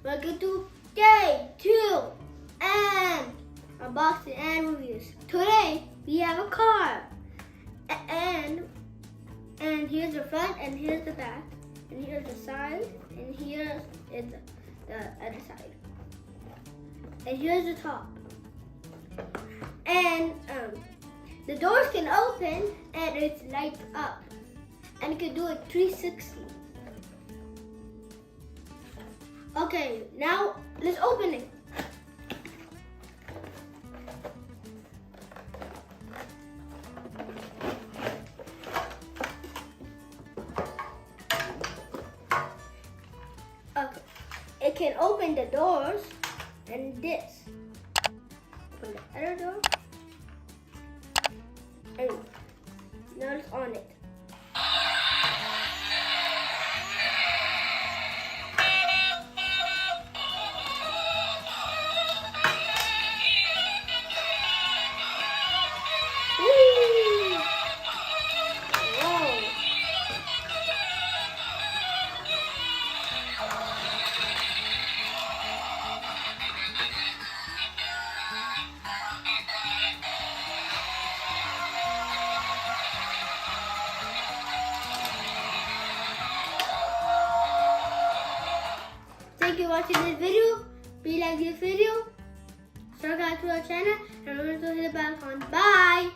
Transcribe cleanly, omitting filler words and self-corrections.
Welcome to K2M Unboxing and Reviews. Today we have a car, and here's the front, and here's the back, and here's the side, and here is the other side, and here's the top. And the doors can open, and it's lights up, and you can do it 360. Okay, now let's open it. Okay, it can open the doors and this. Open the other door. And now it's on it. Thank you for watching this video. Please like this video, subscribe to our channel, and remember to hit the bell icon. Bye!